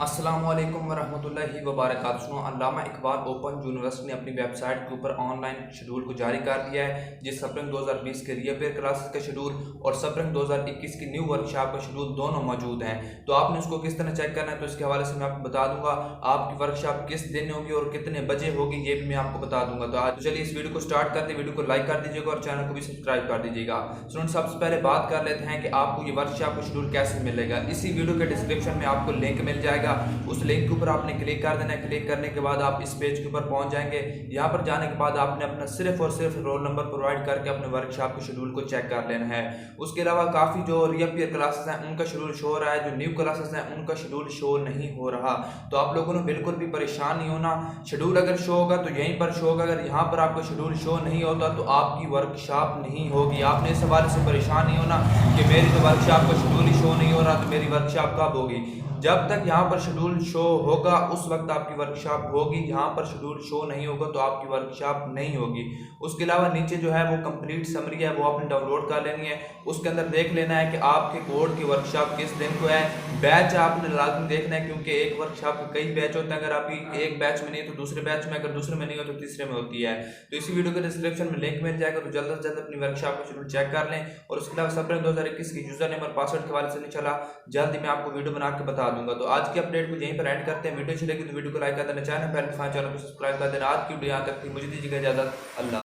अस्सलामु अलैकुम वरहमतुल्लाहि वबरकातुहू। अल्लामा इकबाल ओपन यूनिवर्सिटी ने अपनी वेबसाइट के ऊपर ऑनलाइन शेड्यूल को जारी कर दिया है, जिस स्प्रिंग 2020 के रीअपेयर क्लासेस का शेड्यूल और स्प्रिंग 2021 की न्यू वर्कशॉप का शेड्यूल दोनों मौजूद हैं। तो आपने उसको किस तरह चेक करना है, तो इसके हवाले से मैं आपको बता दूंगा। आपकी वर्कशॉप किस दिन होगी और कितने बजे होगी, ये भी मैं आपको बता दूंगा। तो आज चलिए इस वीडियो को स्टार्ट करते हैं। वीडियो को लाइक कर दीजिएगा और चैनल को भी सब्सक्राइब कर दीजिएगा। स्टूडेंट, सबसे पहले बात कर लेते हैं कि आपको ये वर्कशॉप का शेड्यूल कैसे मिलेगा। इसी वीडियो के डिस्क्रिप्शन में आपको लिंक मिल जाएगा, उस लिंक के ऊपर आपने क्लिक कर देना है। क्लिक करने के बाद आप इस पेज के ऊपर पहुंच जाएंगे। यहाँ पर जाने के बाद आपने अपना सिर्फ और सिर्फ रोल नंबर प्रोवाइड करके अपने वर्कशॉप के शेड्यूल को चेक कर लेना है। उसके अलावा काफ़ी जो रीअपियर क्लासेस हैं उनका शेड्यूल शो हो रहा है, जो न्यू क्लासेस हैं उनका शेड्यूल शो नहीं हो रहा। तो आप लोगों ने बिल्कुल भी परेशान नहीं होना। शेड्यूल अगर शो होगा तो यहीं पर शो होगा। अगर यहाँ पर आपका शेड्यूल शो नहीं होता तो आपकी वर्कशॉप नहीं होगी। आपने इस हवाले से परेशान नहीं होना कि मेरी तो वर्कशॉप का शेड्यूल ही शो नहीं हो रहा, तो मेरी वर्कशॉप कब होगी। जब तक यहाँ पर शेड्यूल शो होगा उस वक्त आपकी वर्कशॉप होगी। यहाँ पर शेड्यूल शो नहीं होगा तो आपकी वर्कशॉप नहीं होगी। उसके अलावा नीचे जो है वो कंप्लीट समरी है, वो आपने डाउनलोड कर लेनी है। उसके अंदर देख लेना है कि आपके कोड की वर्कशॉप किस दिन को है। बैच आपने लाजमी देखना है, क्योंकि एक वर्कशॉप के कई बैच होते हैं। अगर आपकी एक बैच में नहीं है तो दूसरे बैच में, अगर दूसरे में नहीं हो तो तीसरे में होती है। तो इसी वीडियो के डिस्क्रिप्शन में लिंक मिल जाएगा, तो जल्द से जल्द अपनी वर्कशॉप का शेड्यूल चेक कर लें। और उसके अलावा स्प्रिंग 2021 की यूजर नेम और पासवर्ड के हवाले से नहीं चला, जल्द ही मैं आपको वीडियो बना के बता दूंगा। तो आज की अपडेट को यहीं पर एंड करते हैं। वीडियो अच्छी लगी तो वीडियो को लाइक कर देना, चैनल को सब्सक्राइब कर देना। आज की वीडियो यहाँ तक थी, मुझे दीजिएगा इजाजत। अल्लाह।